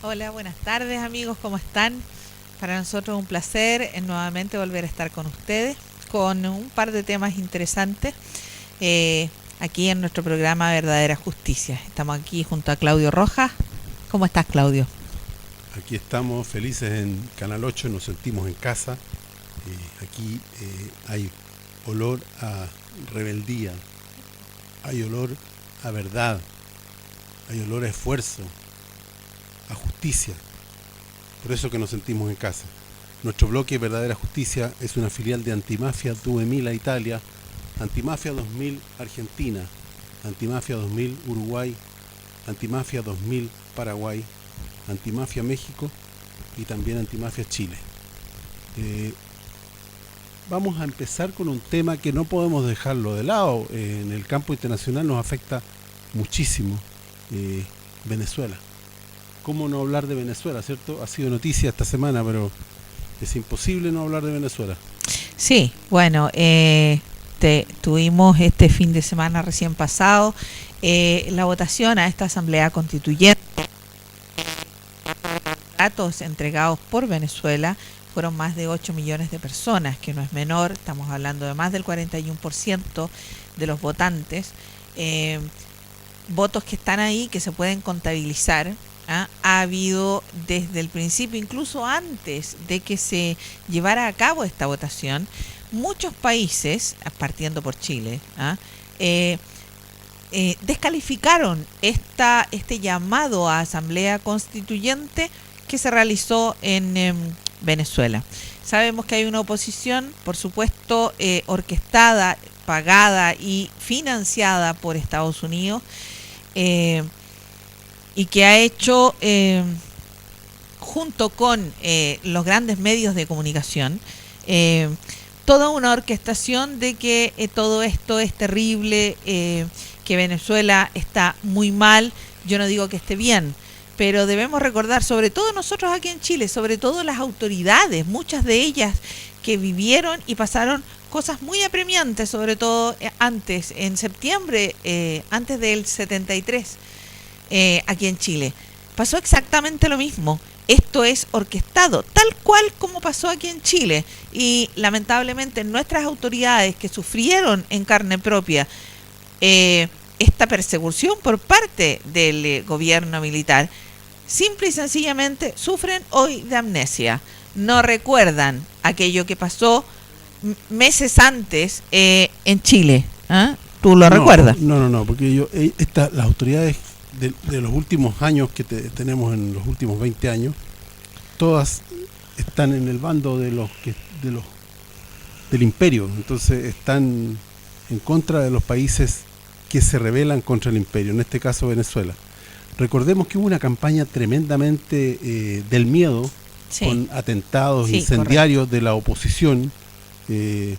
Hola, buenas tardes amigos, ¿cómo están? Para nosotros un placer nuevamente volver a estar con ustedes con un par de temas interesantes aquí en nuestro programa Verdadera Justicia. Estamos aquí junto a Claudio Rojas. ¿Cómo estás, Claudio? Aquí estamos felices en Canal 8, nos sentimos en casa. Aquí hay olor a rebeldía, hay olor a verdad, hay olor a esfuerzo, a justicia. Por eso que nos sentimos en casa. Nuestro bloque Verdadera Justicia es una filial de Antimafia 2000 Italia, Antimafia 2000 Argentina, Antimafia 2000 Uruguay, Antimafia 2000 Paraguay, Antimafia México y también Antimafia Chile. Vamos a empezar con un tema que no podemos dejarlo de lado. En el campo internacional nos afecta muchísimo. Venezuela. ¿Cómo no hablar de Venezuela, cierto? Ha sido noticia esta semana, pero es imposible no hablar de Venezuela. Sí, bueno, tuvimos este fin de semana recién pasado la votación a esta Asamblea Constituyente. Datos entregados por Venezuela fueron más de 8 millones de personas, que no es menor, estamos hablando de más del 41% de los votantes, votos que están ahí, que se pueden contabilizar. Ha habido desde el principio, incluso antes de que se llevara a cabo esta votación, muchos países, partiendo por Chile, descalificaron este llamado a Asamblea Constituyente que se realizó en Venezuela. Sabemos que hay una oposición, por supuesto, orquestada, pagada y financiada por Estados Unidos, y que ha hecho, junto con los grandes medios de comunicación, toda una orquestación de que todo esto es terrible, que Venezuela está muy mal. Yo no digo que esté bien, pero debemos recordar, sobre todo nosotros aquí en Chile, sobre todo las autoridades, muchas de ellas que vivieron y pasaron cosas muy apremiantes, sobre todo antes, en septiembre, antes del 73, aquí en Chile. Pasó exactamente lo mismo. Esto es orquestado, tal cual como pasó aquí en Chile. Y lamentablemente nuestras autoridades que sufrieron en carne propia esta persecución por parte del gobierno militar, simple y sencillamente sufren hoy de amnesia. No recuerdan aquello que pasó meses antes en Chile. ¿Tú lo recuerdas? No, porque las autoridades de los últimos años que tenemos, en los últimos 20 años, todas están en el bando del imperio. Entonces están en contra de los países que se rebelan contra el imperio, en este caso Venezuela. Recordemos que hubo una campaña tremendamente del miedo, sí, con atentados incendiarios, correcto, de la oposición, que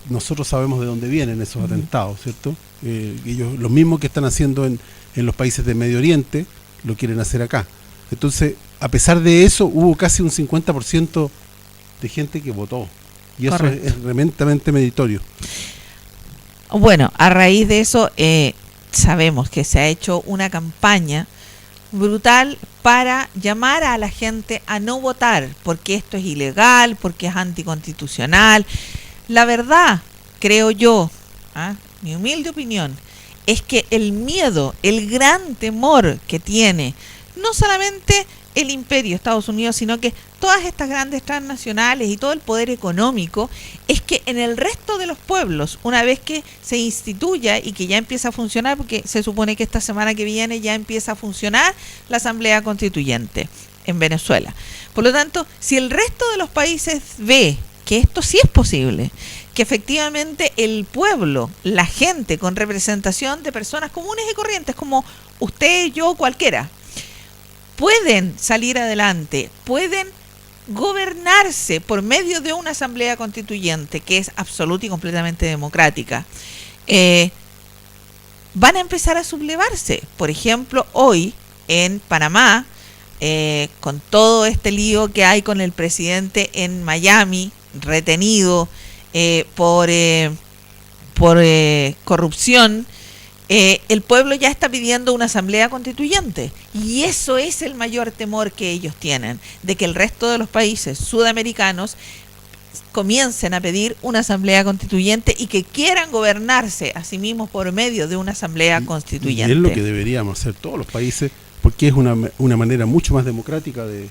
nosotros sabemos de dónde vienen esos atentados, ¿cierto? Ellos, lo mismo que están haciendo en los países de Medio Oriente, lo quieren hacer acá. Entonces, a pesar de eso, hubo casi un 50% de gente que votó. Y eso es realmente meritorio. Bueno, a raíz de eso, sabemos que se ha hecho una campaña brutal para llamar a la gente a no votar, porque esto es ilegal, porque es anticonstitucional. La verdad, creo yo, mi humilde opinión, es que el miedo, el gran temor que tiene no solamente el imperio Estados Unidos, sino que todas estas grandes transnacionales y todo el poder económico, es que en el resto de los pueblos, una vez que se instituya y que ya empieza a funcionar, porque se supone que esta semana que viene ya empieza a funcionar la Asamblea Constituyente en Venezuela. Por lo tanto, si el resto de los países ve que esto sí es posible, que efectivamente el pueblo, la gente con representación de personas comunes y corrientes como usted, yo, cualquiera, pueden salir adelante, pueden gobernarse por medio de una asamblea constituyente que es absoluta y completamente democrática, van a empezar a sublevarse. Por ejemplo, hoy en Panamá, con todo este lío que hay con el presidente en Miami, retenido por corrupción, el pueblo ya está pidiendo una asamblea constituyente y eso es el mayor temor que ellos tienen, de que el resto de los países sudamericanos comiencen a pedir una asamblea constituyente y que quieran gobernarse a sí mismos por medio de una asamblea constituyente. Y es lo que deberíamos hacer todos los países, porque es una manera mucho más democrática de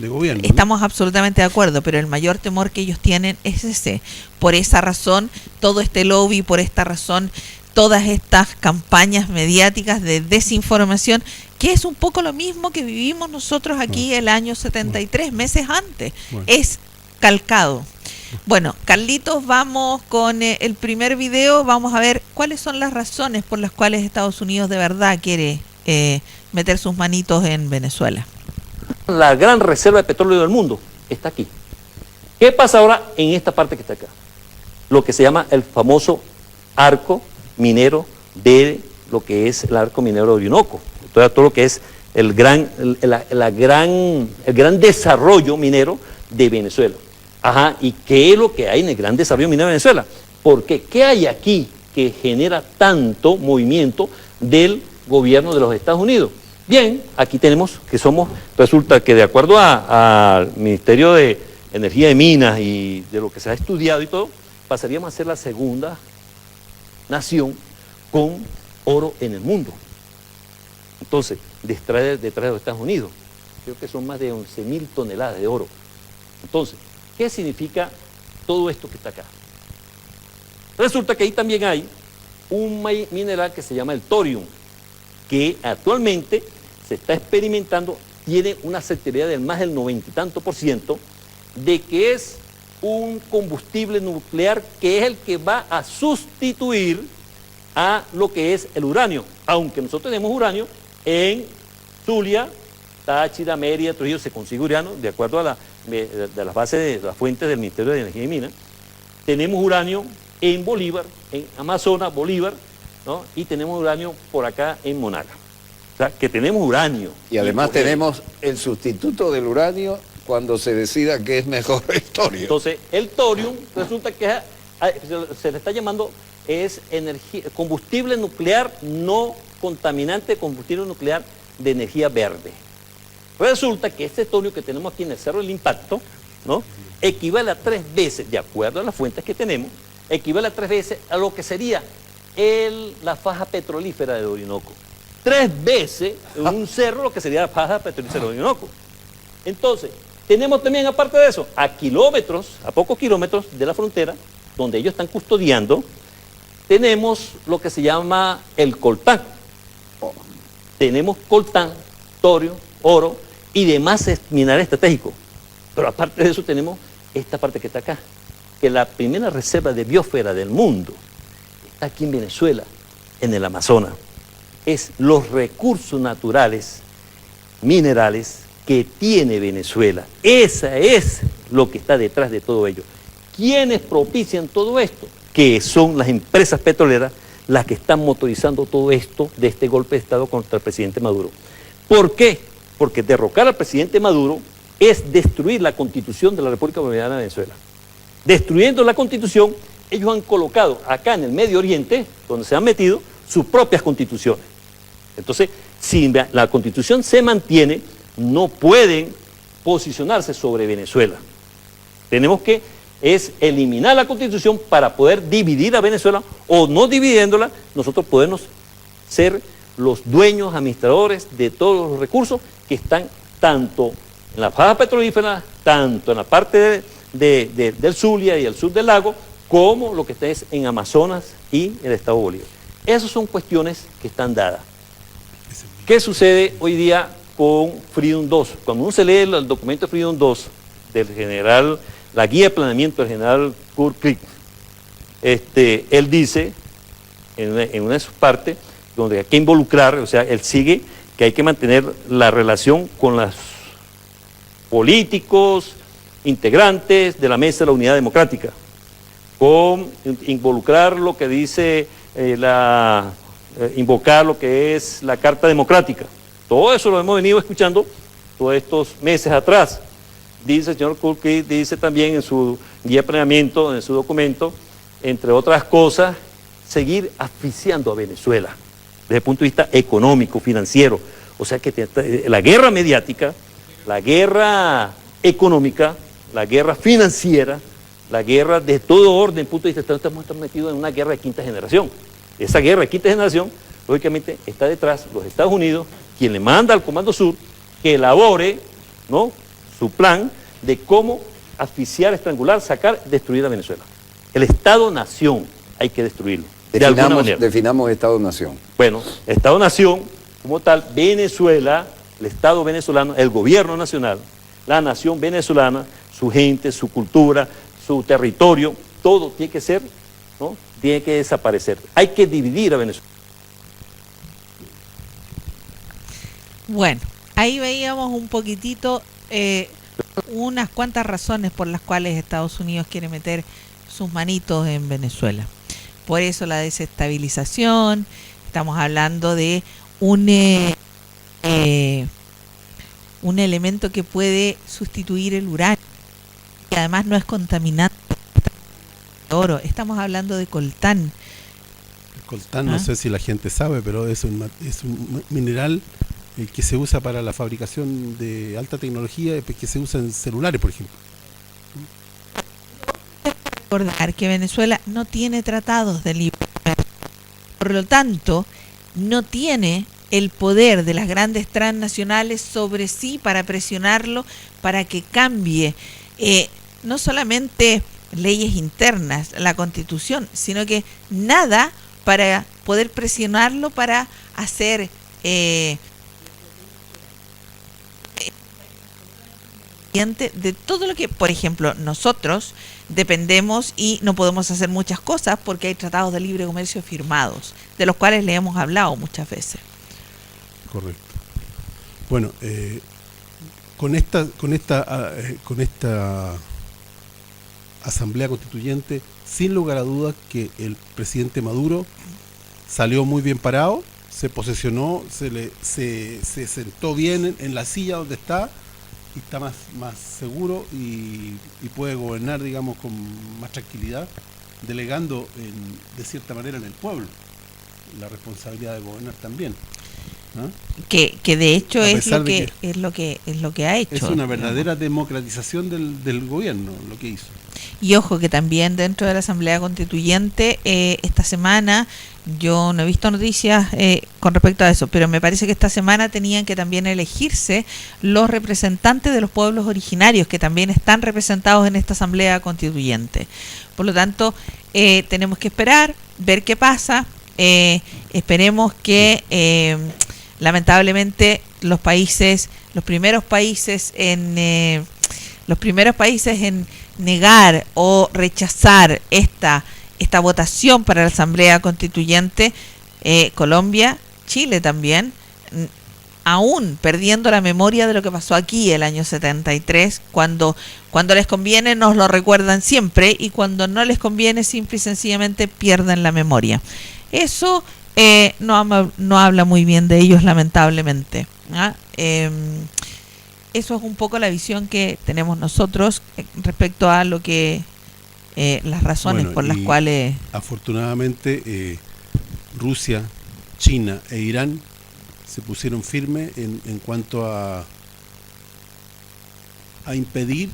gobierno, ¿no? Estamos absolutamente de acuerdo, pero el mayor temor que ellos tienen es ese. Por esa razón, todo este lobby, por esta razón, todas estas campañas mediáticas de desinformación, que es un poco lo mismo que vivimos nosotros aquí el año 73, meses antes. Es calcado. Bueno, Carlitos, vamos con el primer video. Vamos a ver cuáles son las razones por las cuales Estados Unidos de verdad quiere meter sus manitos en Venezuela. La gran reserva de petróleo del mundo está aquí. ¿Qué pasa ahora en esta parte que está acá? Lo que se llama el famoso arco minero de lo que es el arco minero de Orinoco. Todo lo que es el gran desarrollo minero de Venezuela. Ajá, ¿y qué es lo que hay en el gran desarrollo minero de Venezuela? ¿Por qué? ¿Qué hay aquí que genera tanto movimiento del gobierno de los Estados Unidos? Bien, aquí tenemos que resulta que de acuerdo al Ministerio de Energía y Minas y de lo que se ha estudiado y todo, pasaríamos a ser la segunda nación con oro en el mundo. Entonces, detrás de los Estados Unidos, creo que son más de 11.000 toneladas de oro. Entonces, ¿qué significa todo esto que está acá? Resulta que ahí también hay un mineral que se llama el thorium, que actualmente se está experimentando, tiene una certidumbre del más del 90 y tanto % de que es un combustible nuclear que es el que va a sustituir a lo que es el uranio, aunque nosotros tenemos uranio en Zulia, Táchira, Mérida, Trujillo, se consigue uranio, de acuerdo a de las bases de las fuentes del Ministerio de Energía y Minas. Tenemos uranio en Bolívar, en Amazonas, Bolívar, ¿no? Y tenemos uranio por acá en Monaga. O sea, que tenemos uranio. Y además tenemos el sustituto del uranio cuando se decida que es mejor el torio. Entonces, el thorium resulta que se le está llamando combustible nuclear no contaminante, combustible nuclear de energía verde. Resulta que este thorium que tenemos aquí en el Cerro del Impacto, ¿no?, equivale a 3 veces, de acuerdo a las fuentes que tenemos, equivale a 3 veces a lo que sería la faja petrolífera de Orinoco. 3 veces en un cerro lo que sería la faja petrolífera de Orinoco. Entonces, tenemos también, aparte de eso, a pocos kilómetros de la frontera, donde ellos están custodiando, tenemos lo que se llama el coltán. Tenemos coltán, torio, oro y demás minerales estratégicos. Pero aparte de eso tenemos esta parte que está acá, que la primera reserva de biosfera del mundo está aquí en Venezuela, en el Amazonas. Es los recursos naturales, minerales que tiene Venezuela. Esa es lo que está detrás de todo ello. ¿Quiénes propician todo esto? Que son las empresas petroleras las que están motorizando todo esto de este golpe de Estado contra el presidente Maduro. ¿Por qué? Porque derrocar al presidente Maduro es destruir la Constitución de la República Bolivariana de Venezuela. Destruyendo la Constitución, ellos han colocado acá en el Medio Oriente, donde se han metido, sus propias constituciones. Entonces, si la Constitución se mantiene, no pueden posicionarse sobre Venezuela. Tenemos que eliminar la Constitución para poder dividir a Venezuela, o no dividiéndola, nosotros podemos ser los dueños, administradores de todos los recursos que están tanto en la faja petrolífera, tanto en la parte del Zulia y el sur del lago, como lo que está en Amazonas y el estado de Bolívar. Esas son cuestiones que están dadas. ¿Qué sucede hoy día con Freedom 2? Cuando uno se lee el documento de Freedom 2 del general, la guía de planeamiento del general Kurt Krieg, él dice en una de sus partes, donde hay que involucrar, o sea, él sigue que hay que mantener la relación con los políticos, integrantes de la Mesa de la Unidad Democrática, con involucrar lo que dice invocar lo que es la Carta Democrática. Todo eso lo hemos venido escuchando todos estos meses atrás. Dice el señor Kurt Krieg, dice también en su guía de planeamiento, en su documento, entre otras cosas, seguir asfixiando a Venezuela. desde el punto de vista económico, financiero. O sea que la guerra mediática, la guerra económica, la guerra financiera, la guerra de todo orden, desde el punto de vista, estamos metidos en una guerra de quinta generación. Esa guerra de quinta generación, lógicamente, está detrás los Estados Unidos, quien le manda al Comando Sur que elabore, ¿no?, su plan de cómo asfixiar, estrangular, sacar, destruir a Venezuela. El Estado-Nación hay que destruirlo, de alguna manera. Definamos Estado-Nación. Bueno, Estado-Nación, como tal, Venezuela, el Estado venezolano, el gobierno nacional, la nación venezolana, su gente, su cultura, su territorio, todo tiene que ser, ¿no?, tiene que desaparecer. Hay que dividir a Venezuela. Bueno, ahí veíamos un poquitito unas cuantas razones por las cuales Estados Unidos quiere meter sus manitos en Venezuela. Por eso la desestabilización, estamos hablando de un elemento que puede sustituir el uranio, y además no es contaminante de oro, estamos hablando de coltán. El coltán, no sé si la gente sabe, pero es un mineral que se usa para la fabricación de alta tecnología, que se usa en celulares, por ejemplo. Recordar que Venezuela no tiene tratados de libre comercio, por lo tanto no tiene el poder de las grandes transnacionales sobre sí para presionarlo para que cambie no solamente leyes internas, la Constitución, sino que nada para poder presionarlo para hacer de todo lo que, por ejemplo, nosotros dependemos y no podemos hacer muchas cosas porque hay tratados de libre comercio firmados, de los cuales le hemos hablado muchas veces. Correcto. Bueno, con esta Asamblea Constituyente, sin lugar a dudas que el presidente Maduro salió muy bien parado, se posesionó, se sentó bien en la silla donde está, y está más seguro y puede gobernar, digamos, con más tranquilidad, delegando de cierta manera en el pueblo la responsabilidad de gobernar también, ¿no? Que de hecho es lo que ha hecho. Es una verdadera democratización del gobierno lo que hizo. Y ojo que también dentro de la Asamblea Constituyente esta semana, yo no he visto noticias con respecto a eso, pero me parece que esta semana tenían que también elegirse los representantes de los pueblos originarios que también están representados en esta Asamblea Constituyente. Por lo tanto, tenemos que esperar, ver qué pasa. Esperemos que lamentablemente los primeros países en negar o rechazar esta votación para la Asamblea Constituyente, Colombia, Chile también, aún perdiendo la memoria de lo que pasó aquí el año 73, cuando les conviene nos lo recuerdan siempre y cuando no les conviene simple y sencillamente pierden la memoria. Eso no habla muy bien de ellos, lamentablemente. Eso es un poco la visión que tenemos nosotros respecto a lo que las razones por las cuales... Afortunadamente, Rusia, China e Irán se pusieron firmes en cuanto a impedir,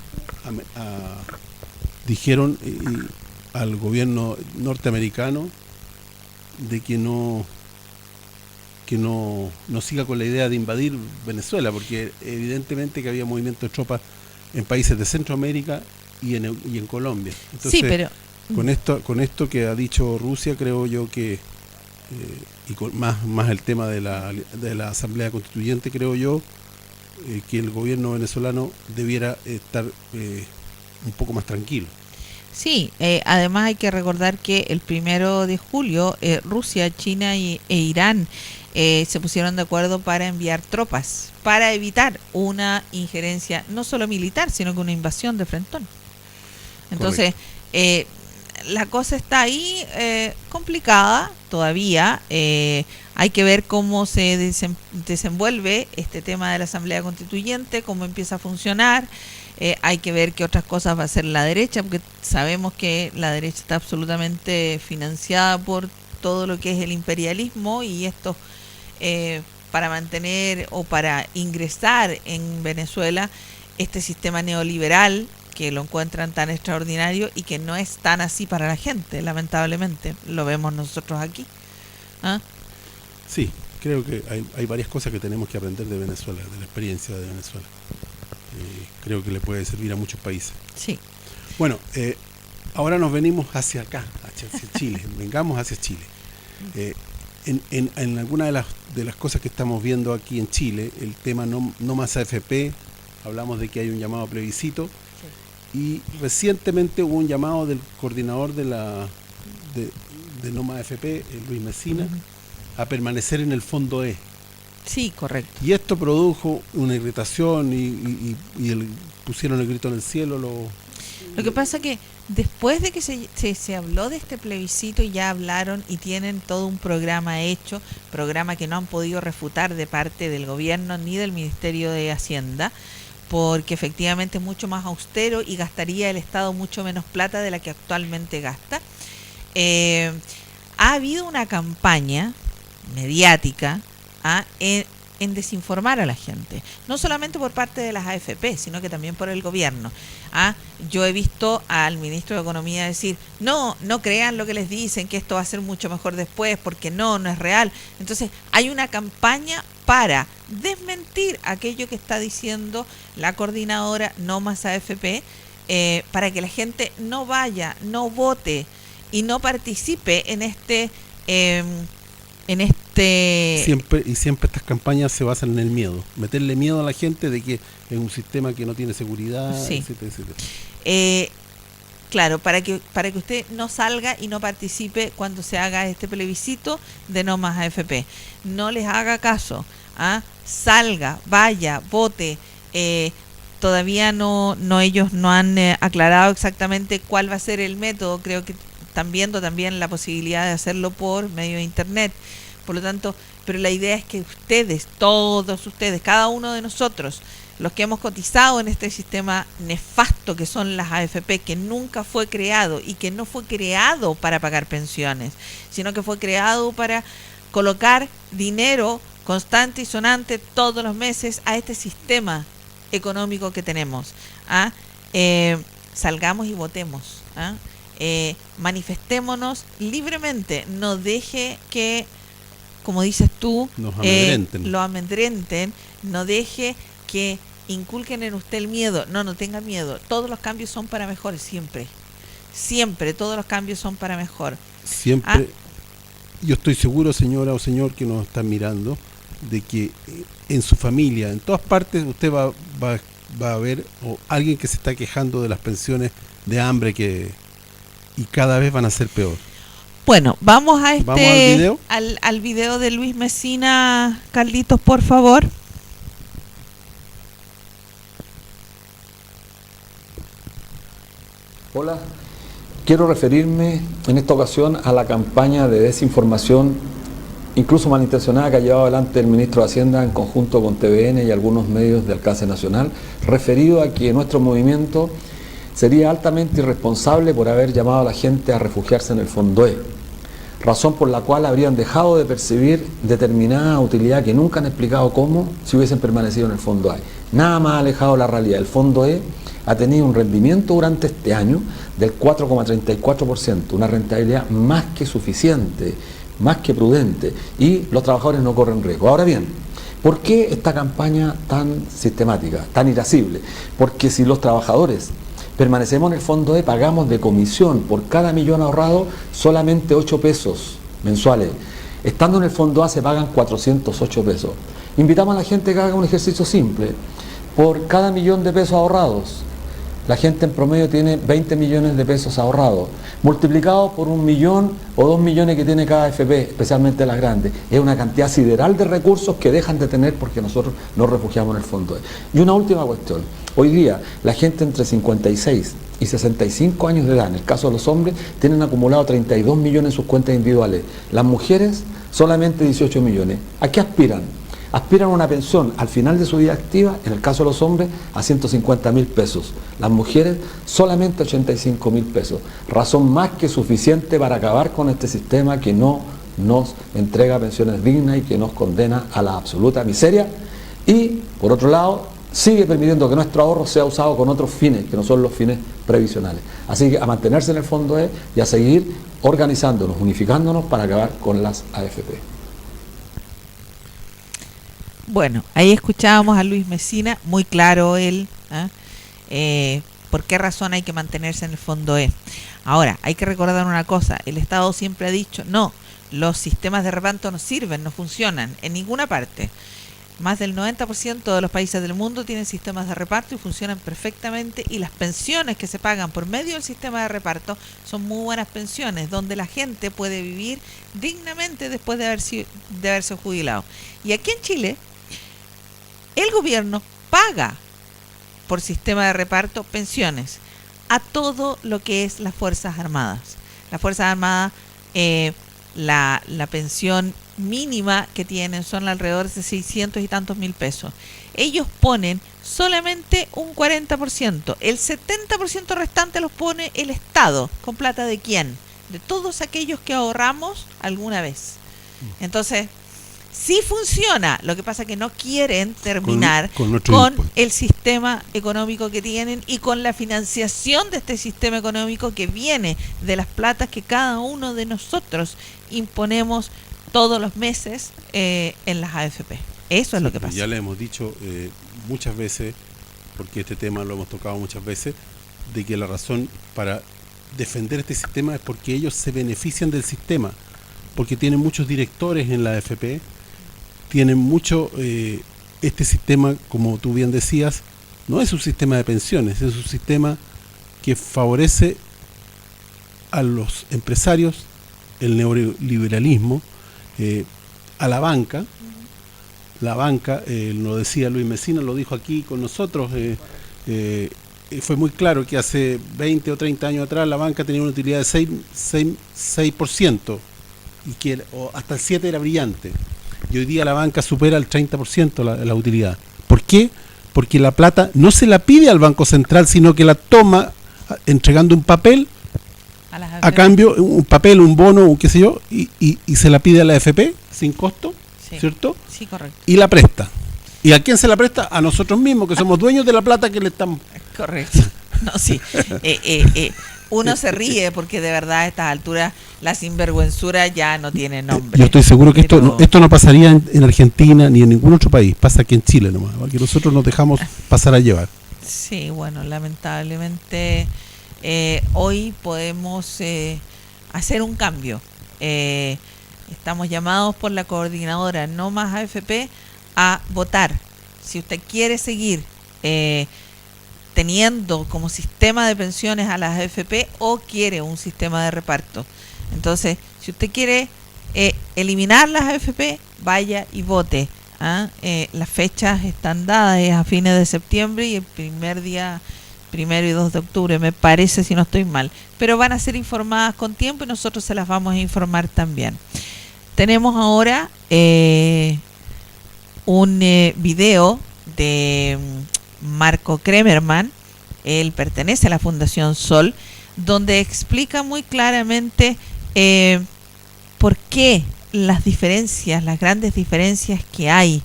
dijeron al gobierno norteamericano de que no siga con la idea de invadir Venezuela, porque evidentemente que había movimientos de tropas en países de Centroamérica y en Colombia. Entonces, sí, pero con esto que ha dicho Rusia, creo yo que y con más el tema de la Asamblea Constituyente, creo yo que el gobierno venezolano debiera estar un poco más tranquilo. Sí, además hay que recordar que el 1 de julio Rusia, China e Irán se pusieron de acuerdo para enviar tropas para evitar una injerencia no solo militar, sino que una invasión de frentón. Entonces, la cosa está ahí complicada todavía. Hay que ver cómo se desenvuelve este tema de la Asamblea Constituyente, cómo empieza a funcionar. Hay que ver qué otras cosas va a hacer la derecha, porque sabemos que la derecha está absolutamente financiada por todo lo que es el imperialismo y estos para mantener o para ingresar en Venezuela este sistema neoliberal que lo encuentran tan extraordinario y que no es tan así para la gente, lamentablemente. Lo vemos nosotros aquí. ¿Ah? Sí, creo que hay varias cosas que tenemos que aprender de Venezuela, de la experiencia de Venezuela. Creo que le puede servir a muchos países. Sí. Bueno, ahora nos venimos hacia acá, hacia Chile. Vengamos hacia Chile. En alguna de las cosas que estamos viendo aquí en Chile, el tema no más AFP, hablamos de que hay un llamado a plebiscito, y recientemente hubo un llamado del coordinador de No Más AFP, Luis Mesina, a permanecer en el fondo E. Sí, correcto. Y esto produjo una irritación y pusieron el grito en el cielo. Lo que pasa que después de que se habló de este plebiscito, ya hablaron y tienen todo un programa hecho, programa que no han podido refutar de parte del gobierno ni del Ministerio de Hacienda, porque efectivamente es mucho más austero y gastaría el Estado mucho menos plata de la que actualmente gasta. Ha habido una campaña mediática en desinformar a la gente, no solamente por parte de las AFP, sino que también por el gobierno. Yo he visto al ministro de Economía decir, no crean lo que les dicen, que esto va a ser mucho mejor después, porque no es real. Entonces hay una campaña para desmentir aquello que está diciendo la coordinadora No Más AFP, para que la gente no vaya, no vote y no participe en este Siempre estas campañas se basan en el miedo, meterle miedo a la gente de que es un sistema que no tiene seguridad, sí, etcétera, etcétera. Claro, para que usted no salga y no participe cuando se haga este plebiscito de No Más AFP. No les haga caso, salga, vaya, vote. Todavía ellos no han aclarado exactamente cuál va a ser el método. Creo que están viendo también la posibilidad de hacerlo por medio de internet. Por lo tanto, pero la idea es que ustedes, todos ustedes, cada uno de nosotros, los que hemos cotizado en este sistema nefasto que son las AFP, que nunca fue creado y que no fue creado para pagar pensiones, sino que fue creado para colocar dinero constante y sonante todos los meses a este sistema económico que tenemos. Salgamos y votemos. Manifestémonos libremente, no deje que, como dices tú, lo amedrenten, no deje que inculquen en usted el miedo. No tenga miedo, todos los cambios son para mejor, siempre todos los cambios son para mejor. Siempre. Yo estoy seguro, señora o señor que nos están mirando, de que en su familia, en todas partes, usted va a ver alguien que se está quejando de las pensiones de hambre y cada vez van a ser peor. Bueno, vamos al video. Al video de Luis Mesina, Carlitos, por favor. Hola, quiero referirme en esta ocasión a la campaña de desinformación, incluso malintencionada, que ha llevado adelante el ministro de Hacienda en conjunto con TVN y algunos medios de alcance nacional, referido a que nuestro movimiento sería altamente irresponsable por haber llamado a la gente a refugiarse en el Fondo E, razón por la cual habrían dejado de percibir determinada utilidad que nunca han explicado cómo si hubiesen permanecido en el Fondo A. Nada más alejado de la realidad. El Fondo E ha tenido un rendimiento durante este año del 4,34%, una rentabilidad más que suficiente, más que prudente, y los trabajadores no corren riesgo. Ahora bien, ¿por qué esta campaña tan sistemática, tan irascible? Porque si los trabajadores permanecemos en el Fondo E, pagamos de comisión por cada millón ahorrado solamente 8 pesos mensuales. Estando en el Fondo A se pagan 408 pesos. Invitamos a la gente que haga un ejercicio simple. Por cada millón de pesos ahorrados, la gente en promedio tiene 20 millones de pesos ahorrados. Multiplicado por 1 millón o 2 millones que tiene cada AFP, especialmente las grandes. Es una cantidad sideral de recursos que dejan de tener porque nosotros nos refugiamos en el Fondo E. Y una última cuestión. Hoy día, la gente entre 56 y 65 años de edad, en el caso de los hombres, tienen acumulado 32 millones en sus cuentas individuales. Las mujeres, solamente 18 millones. ¿A qué aspiran? aspiran a una pensión al final de su vida activa, en el caso de los hombres, a 150.000 pesos. Las mujeres solamente 85.000 pesos. Razón más que suficiente para acabar con este sistema que no nos entrega pensiones dignas y que nos condena a la absoluta miseria. Y, por otro lado, sigue permitiendo que nuestro ahorro sea usado con otros fines, que no son los fines previsionales. Así que a mantenerse en el fondo E y a seguir organizándonos, unificándonos para acabar con las AFP. Bueno, ahí escuchábamos a Luis Mesina, muy claro él, por qué razón hay que mantenerse en el fondo E. Ahora, hay que recordar una cosa, el Estado siempre ha dicho, no, los sistemas de reparto no sirven, no funcionan en ninguna parte. Más del 90% de los países del mundo tienen sistemas de reparto y funcionan perfectamente, y las pensiones que se pagan por medio del sistema de reparto son muy buenas pensiones, donde la gente puede vivir dignamente después de haberse jubilado. Y aquí en Chile, el gobierno paga por sistema de reparto pensiones a todo lo que es las Fuerzas Armadas. Las Fuerzas Armadas, la pensión mínima que tienen son alrededor de 600 y tantos mil pesos. Ellos ponen solamente un 40%. El 70% restante los pone el Estado. ¿Con plata de quién? De todos aquellos que ahorramos alguna vez. Entonces, sí funciona. Lo que pasa es que no quieren terminar con el sistema económico que tienen y con la financiación de este sistema económico que viene de las platas que cada uno de nosotros imponemos todos los meses en las AFP. Eso es lo que pasa. Ya le hemos dicho muchas veces, porque este tema lo hemos tocado muchas veces, de que la razón para defender este sistema es porque ellos se benefician del sistema, porque tienen muchos directores en la AFP, tienen mucho, este sistema, como tú bien decías, no es un sistema de pensiones, es un sistema que favorece a los empresarios, el neoliberalismo, a la banca. La banca, lo decía Luis Mesina, lo dijo aquí con nosotros, fue muy claro que hace 20 o 30 años atrás la banca tenía una utilidad de 6% y que hasta el 7% era brillante. Y hoy día la banca supera el 30% la utilidad. ¿Por qué? Porque la plata no se la pide al Banco Central, sino que la toma entregando un papel, a cambio, un papel, un bono, un qué sé yo, y se la pide a la AFP sin costo, sí, ¿cierto? Sí, correcto. Y la presta. ¿Y a quién se la presta? A nosotros mismos, que somos dueños de la plata que le estamos... Correcto. No, sí. Uno se ríe porque de verdad a estas alturas la sinvergüenzura ya no tiene nombre. Yo estoy seguro que esto no pasaría en Argentina ni en ningún otro país, pasa aquí en Chile nomás, porque nosotros nos dejamos pasar a llevar. Sí, bueno, lamentablemente hoy podemos hacer un cambio. Estamos llamados por la coordinadora No Más AFP a votar. Si usted quiere seguir teniendo como sistema de pensiones a las AFP o quiere un sistema de reparto. Entonces, si usted quiere eliminar las AFP, vaya y vote. Las fechas están dadas, es a fines de septiembre y el primer día, 1 y 2 de octubre, me parece, si no estoy mal. Pero van a ser informadas con tiempo y nosotros se las vamos a informar también. Tenemos ahora un video de Marco Kremerman. Él pertenece a la Fundación Sol, donde explica muy claramente por qué las diferencias, las grandes diferencias que hay,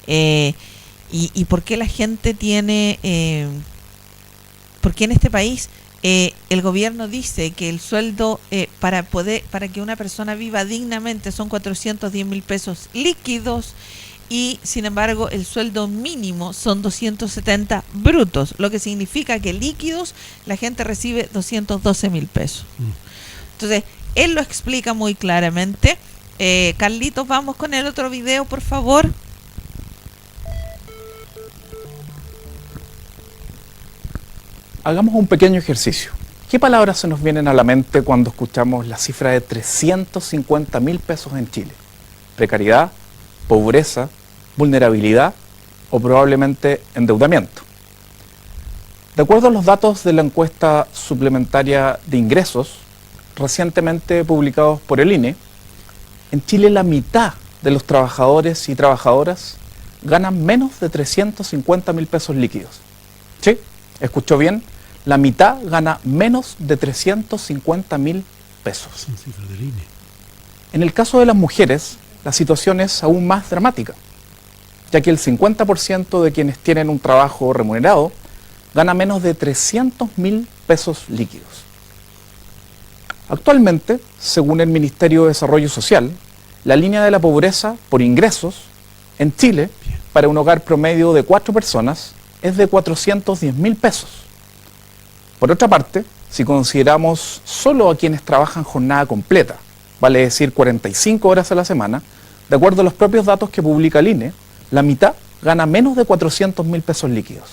y por qué la gente tiene, por qué en este país el gobierno dice que el sueldo para que una persona viva dignamente son 410.000 pesos líquidos, y sin embargo el sueldo mínimo son 270 brutos, lo que significa que líquidos la gente recibe 212.000 pesos. Entonces, él lo explica muy claramente. Carlitos, vamos con el otro video, por favor. Hagamos un pequeño ejercicio. ¿Qué palabras se nos vienen a la mente cuando escuchamos la cifra de 350.000 pesos en Chile? Precariedad, pobreza, vulnerabilidad o probablemente endeudamiento. De acuerdo a los datos de la encuesta suplementaria de ingresos, recientemente publicados por el INE, en Chile la mitad de los trabajadores y trabajadoras ganan menos de 350.000 pesos líquidos. ¿Sí? ¿Escuchó bien? La mitad gana menos de 350.000 pesos. Son cifras del INE. En el caso de las mujeres, la situación es aún más dramática, ya que el 50% de quienes tienen un trabajo remunerado gana menos de 300.000 pesos líquidos. Actualmente, según el Ministerio de Desarrollo Social, la línea de la pobreza por ingresos en Chile, para un hogar promedio de 4 personas, es de 410.000 pesos. Por otra parte, si consideramos solo a quienes trabajan jornada completa, vale decir 45 horas a la semana, de acuerdo a los propios datos que publica el INE, la mitad gana menos de 400.000 pesos líquidos.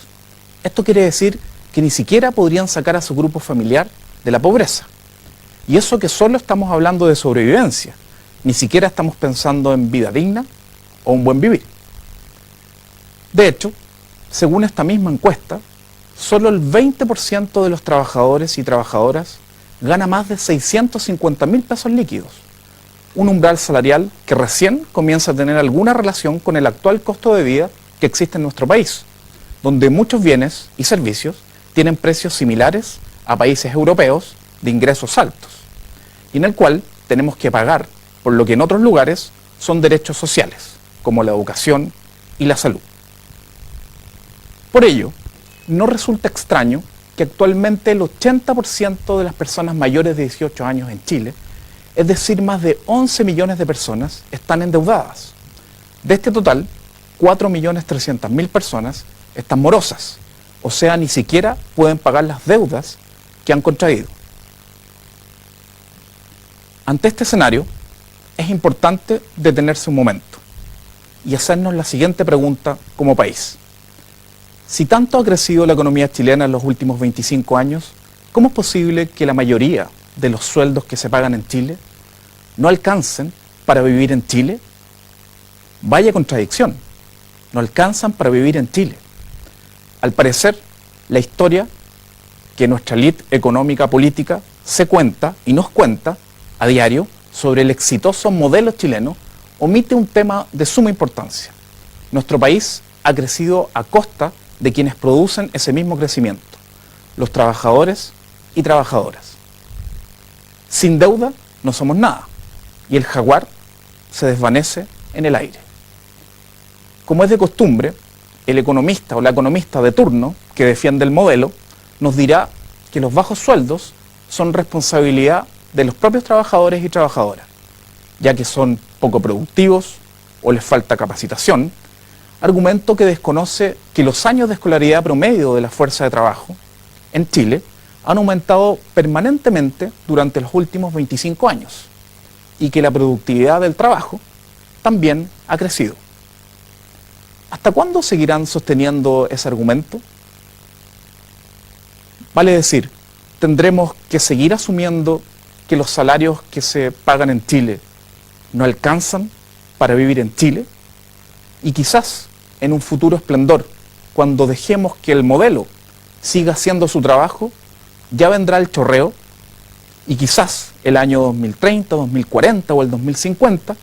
Esto quiere decir que ni siquiera podrían sacar a su grupo familiar de la pobreza. Y eso que solo estamos hablando de sobrevivencia, ni siquiera estamos pensando en vida digna o un buen vivir. De hecho, según esta misma encuesta, solo el 20% de los trabajadores y trabajadoras gana más de 650.000 pesos líquidos, un umbral salarial que recién comienza a tener alguna relación con el actual costo de vida que existe en nuestro país, donde muchos bienes y servicios tienen precios similares a países europeos de ingresos altos, y en el cual tenemos que pagar por lo que en otros lugares son derechos sociales, como la educación y la salud. Por ello, no resulta extraño que actualmente el 80% de las personas mayores de 18 años en Chile, es decir, más de 11 millones de personas, están endeudadas. De este total, 4.300.000 personas están morosas, o sea, ni siquiera pueden pagar las deudas que han contraído. Ante este escenario, es importante detenerse un momento y hacernos la siguiente pregunta como país. Si tanto ha crecido la economía chilena en los últimos 25 años, ¿cómo es posible que la mayoría de los sueldos que se pagan en Chile no alcancen para vivir en Chile? Vaya contradicción, no alcanzan para vivir en Chile. Al parecer, la historia que nuestra élite económica política se cuenta y nos cuenta a diario sobre el exitoso modelo chileno omite un tema de suma importancia. Nuestro país ha crecido a costa de quienes producen ese mismo crecimiento, los trabajadores y trabajadoras. Sin deuda no somos nada, y el jaguar se desvanece en el aire. Como es de costumbre, el economista o la economista de turno que defiende el modelo nos dirá que los bajos sueldos son responsabilidad de los propios trabajadores y trabajadoras, ya que son poco productivos o les falta capacitación, argumento que desconoce que los años de escolaridad promedio de la fuerza de trabajo en Chile han aumentado permanentemente durante los últimos 25 años y que la productividad del trabajo también ha crecido. ¿Hasta cuándo seguirán sosteniendo ese argumento? Vale decir, tendremos que seguir asumiendo que los salarios que se pagan en Chile no alcanzan para vivir en Chile, y quizás en un futuro esplendor, cuando dejemos que el modelo siga haciendo su trabajo, ya vendrá el chorreo, y quizás el año 2030, 2040 o el 2050,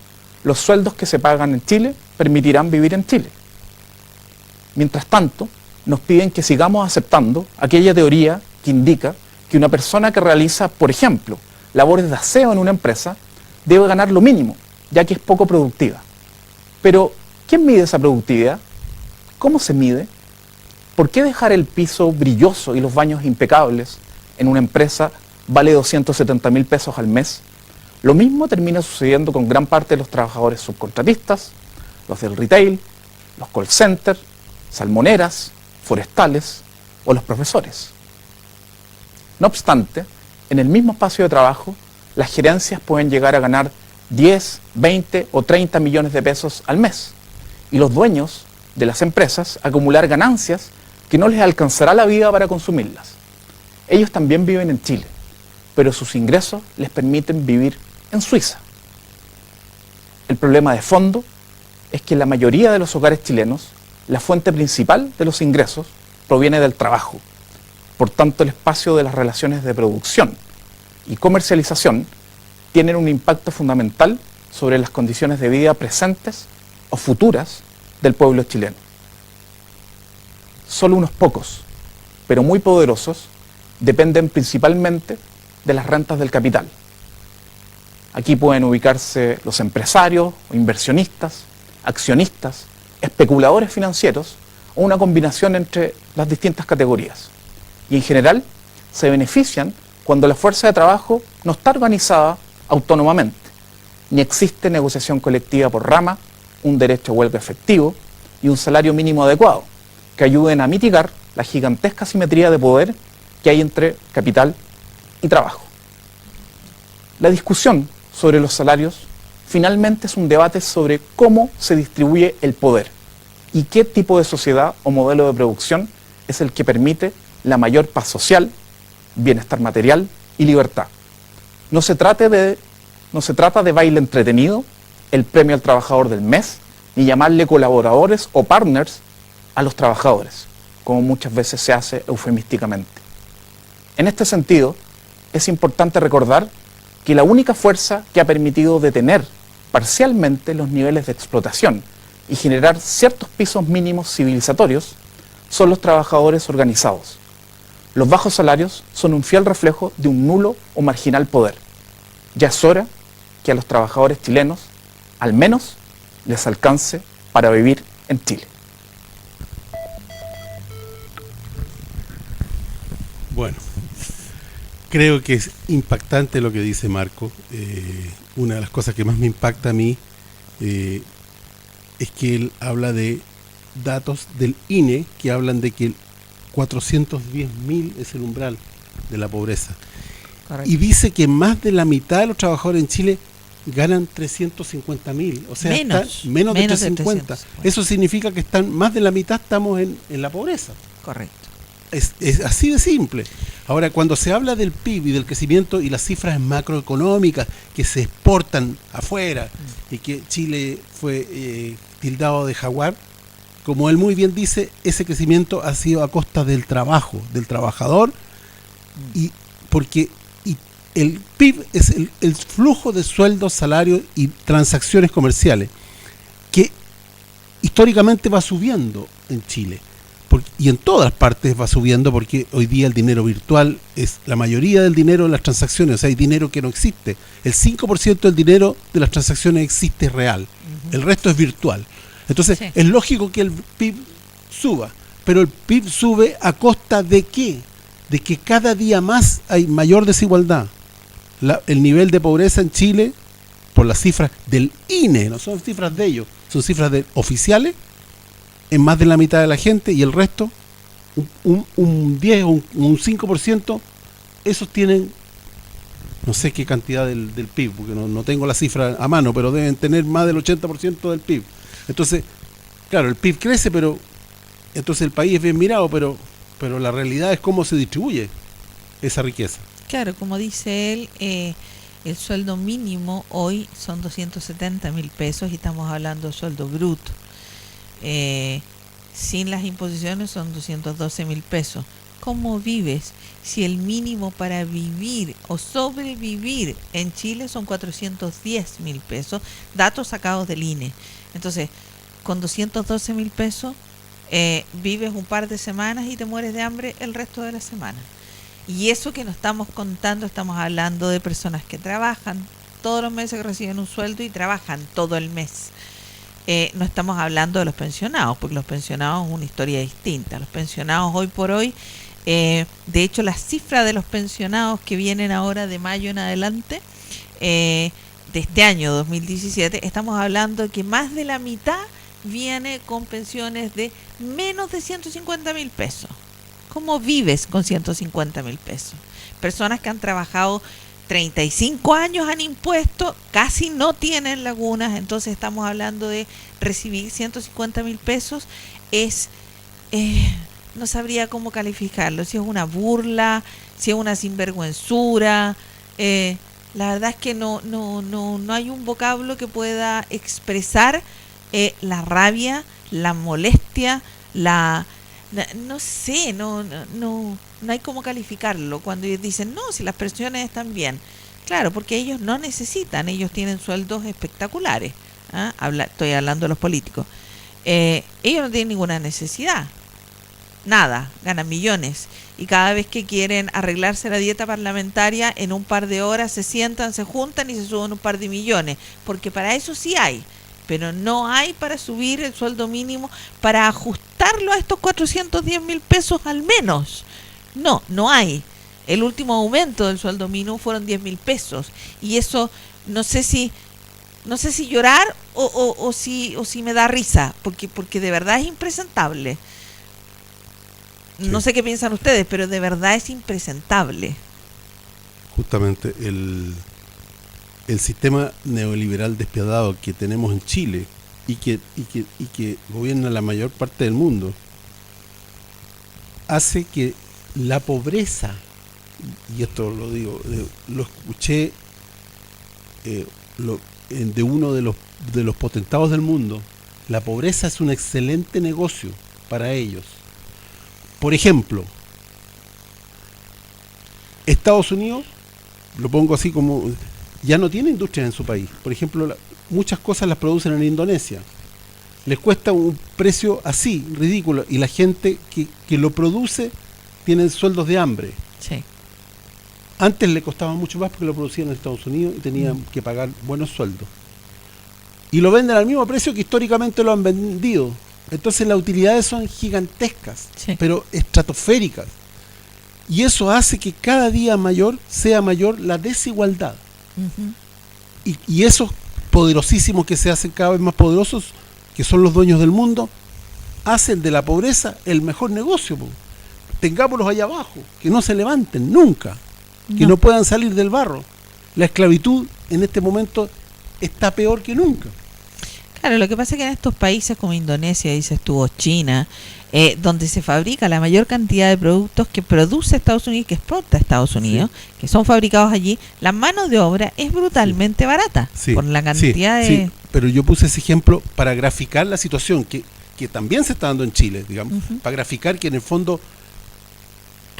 los sueldos que se pagan en Chile permitirán vivir en Chile. Mientras tanto, nos piden que sigamos aceptando aquella teoría que indica que una persona que realiza, por ejemplo, labores de aseo en una empresa, debe ganar lo mínimo, ya que es poco productiva. Pero, ¿quién mide esa productividad? ¿Cómo se mide? ¿Por qué dejar el piso brilloso y los baños impecables en una empresa vale 270.000 pesos al mes? Lo mismo termina sucediendo con gran parte de los trabajadores subcontratistas, los del retail, los call centers, salmoneras, forestales o los profesores. No obstante, en el mismo espacio de trabajo, las gerencias pueden llegar a ganar 10, 20 o 30 millones de pesos al mes, y los dueños de las empresas acumular ganancias que no les alcanzará la vida para consumirlas. Ellos también viven en Chile, pero sus ingresos les permiten vivir en Suiza. El problema de fondo es que en la mayoría de los hogares chilenos, la fuente principal de los ingresos proviene del trabajo. Por tanto, el espacio de las relaciones de producción y comercialización tienen un impacto fundamental sobre las condiciones de vida presentes o futuras del pueblo chileno. Solo unos pocos, pero muy poderosos, dependen principalmente de las rentas del capital. Aquí pueden ubicarse los empresarios, inversionistas, accionistas, especuladores financieros o una combinación entre las distintas categorías. Y en general se benefician cuando la fuerza de trabajo no está organizada autónomamente, ni existe negociación colectiva por rama, un derecho a huelga efectivo y un salario mínimo adecuado, que ayuden a mitigar la gigantesca asimetría de poder que hay entre capital y trabajo. La discusión sobre los salarios finalmente es un debate sobre cómo se distribuye el poder y qué tipo de sociedad o modelo de producción es el que permite la mayor paz social, bienestar material y libertad. No se trata de baile entretenido, el premio al trabajador del mes, ni llamarle colaboradores o partners a los trabajadores, como muchas veces se hace eufemísticamente. En este sentido, es importante recordar que la única fuerza que ha permitido detener parcialmente los niveles de explotación y generar ciertos pisos mínimos civilizatorios son los trabajadores organizados. Los bajos salarios son un fiel reflejo de un nulo o marginal poder. Ya es hora que a los trabajadores chilenos, al menos, les alcance para vivir en Chile. Bueno, creo que es impactante lo que dice Marco. Una de las cosas que más me impacta a mí es que él habla de datos del INE que hablan de que 410.000 es el umbral de la pobreza. Correcto. Y dice que más de la mitad de los trabajadores en Chile ganan 350.000, o sea, menos de 350. Eso significa que más de la mitad estamos en la pobreza. Correcto. Es así de simple. Ahora, cuando se habla del PIB y del crecimiento y las cifras macroeconómicas que se exportan afuera y que Chile fue tildado de jaguar, como él muy bien dice, ese crecimiento ha sido a costa del trabajo, del trabajador, y porque el PIB es el flujo de sueldos, salarios y transacciones comerciales que históricamente va subiendo en Chile. Y en todas partes va subiendo porque hoy día el dinero virtual es la mayoría del dinero de las transacciones, o sea, hay dinero que no existe. El 5% del dinero de las transacciones existe real, el resto es virtual. Entonces, sí, es lógico que el PIB suba, pero el PIB sube a costa ¿de qué? De que cada día más hay mayor desigualdad. El nivel de pobreza en Chile, por las cifras del INE, no son cifras de ellos, son cifras oficiales, en más de la mitad de la gente, y el resto, un 10 o un 5%, esos tienen, no sé qué cantidad del PIB, porque no tengo la cifra a mano, pero deben tener más del 80% del PIB. Entonces, claro, el PIB crece, pero entonces el país es bien mirado, pero la realidad es cómo se distribuye esa riqueza. Claro, como dice él, el sueldo mínimo hoy son 270.000 pesos y estamos hablando de sueldo bruto. Sin las imposiciones son 212.000 pesos. ¿Cómo vives si el mínimo para vivir o sobrevivir en Chile son 410.000 pesos? Datos sacados del INE. Entonces, con 212.000 pesos vives un par de semanas y te mueres de hambre el resto de la semana. Y eso que no estamos contando, estamos hablando de personas que trabajan todos los meses, que reciben un sueldo y trabajan todo el mes. No estamos hablando de los pensionados, porque los pensionados es una historia distinta. Los pensionados hoy por hoy, de hecho las cifras de los pensionados que vienen ahora de mayo en adelante, de este año 2017, estamos hablando de que más de la mitad viene con pensiones de menos de 150.000 pesos. ¿Cómo vives con 150.000 pesos? Personas que han trabajado 35 años han impuesto, casi no tienen lagunas, entonces estamos hablando de recibir 150.000 pesos, no sabría cómo calificarlo, si es una burla, si es una sinvergüenzura. La verdad es que no hay un vocablo que pueda expresar la rabia, la molestia, no sé, no hay cómo calificarlo cuando ellos dicen, no, si las pensiones están bien. Claro, porque ellos no necesitan, ellos tienen sueldos espectaculares. Estoy hablando de los políticos. ellos no tienen ninguna necesidad. Nada, ganan millones. Y cada vez que quieren arreglarse la dieta parlamentaria, en un par de horas se sientan, se juntan y se suben un par de millones. Porque para eso sí hay. Pero no hay para subir el sueldo mínimo, para ajustarlo a estos 410.000 pesos al menos. No hay. El último aumento del sueldo mínimo fueron 10.000 pesos. Y eso no sé si llorar o si me da risa, porque de verdad es impresentable. Sí. No sé qué piensan ustedes, pero de verdad es impresentable. Justamente el sistema neoliberal despiadado que tenemos en Chile y que gobierna la mayor parte del mundo hace que la pobreza, y esto lo digo, lo escuché de uno de los potentados del mundo, la pobreza es un excelente negocio para ellos. Por ejemplo, Estados Unidos, lo pongo así como, ya no tiene industrias en su país. Por ejemplo, muchas cosas las producen en Indonesia. Les cuesta un precio así, ridículo, y la gente que lo produce tiene sueldos de hambre. Sí. Antes le costaba mucho más porque lo producían en Estados Unidos y tenían que pagar buenos sueldos. Y lo venden al mismo precio que históricamente lo han vendido. Entonces las utilidades son gigantescas, Sí. pero estratosféricas. Y eso hace que cada día sea mayor la desigualdad. Ujú. Y esos poderosísimos que se hacen cada vez más poderosos, que son los dueños del mundo, hacen de la pobreza el mejor negocio. Tengámoslos allá abajo, que no se levanten nunca, que no puedan salir del barro. La esclavitud en este momento está peor que nunca. Claro, lo que pasa es que en estos países como Indonesia, dices tú, o China, donde se fabrica la mayor cantidad de productos que produce Estados Unidos y que exporta Estados Unidos, que son fabricados allí, la mano de obra es brutalmente barata por la cantidad de... Sí, pero yo puse ese ejemplo para graficar la situación que también se está dando en Chile, digamos, para graficar que en el fondo,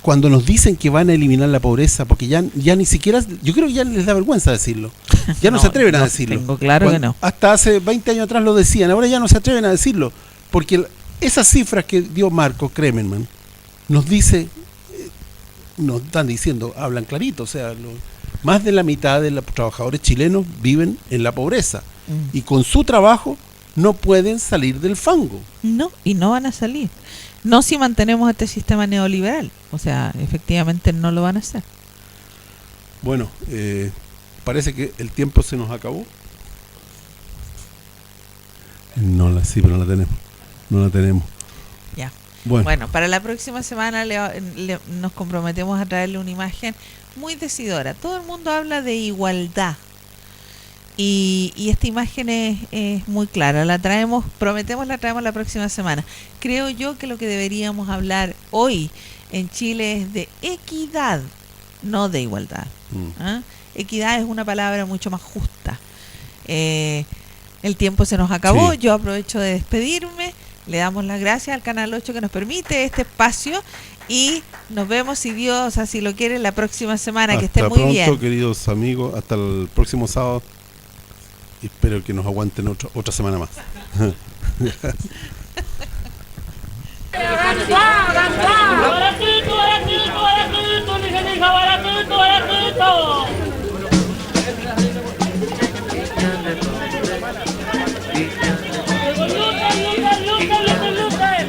cuando nos dicen que van a eliminar la pobreza, porque ya ni siquiera, yo creo que ya les da vergüenza decirlo, ya no se atreven a decirlo. Tengo claro que no. Hasta hace 20 años atrás lo decían, ahora ya no se atreven a decirlo, porque esas cifras que dio Marco Kremerman nos están diciendo, hablan clarito, o sea, más de la mitad de los trabajadores chilenos viven en la pobreza y con su trabajo no pueden salir del fango. No, y no van a salir. No si mantenemos este sistema neoliberal. O sea, efectivamente no lo van a hacer. Bueno, parece que el tiempo se nos acabó. Pero no la tenemos. Ya. Bueno, Bueno, para la próxima semana nos comprometemos a traerle una imagen muy decidora. Todo el mundo habla de igualdad. Y esta imagen es muy clara. Prometemos la traemos la próxima semana. Creo yo que lo que deberíamos hablar hoy en Chile es de equidad, no de igualdad. ¿Ah? Equidad es una palabra mucho más justa. El tiempo se nos acabó. Sí. Yo aprovecho de despedirme. Le damos las gracias al Canal 8 que nos permite este espacio. Y nos vemos, si Dios así lo quiere, la próxima semana. Que esté muy pronto, bien. queridos amigos. Hasta el próximo sábado. Y espero que nos aguanten otra semana más. ¡Ahora sí, tú eres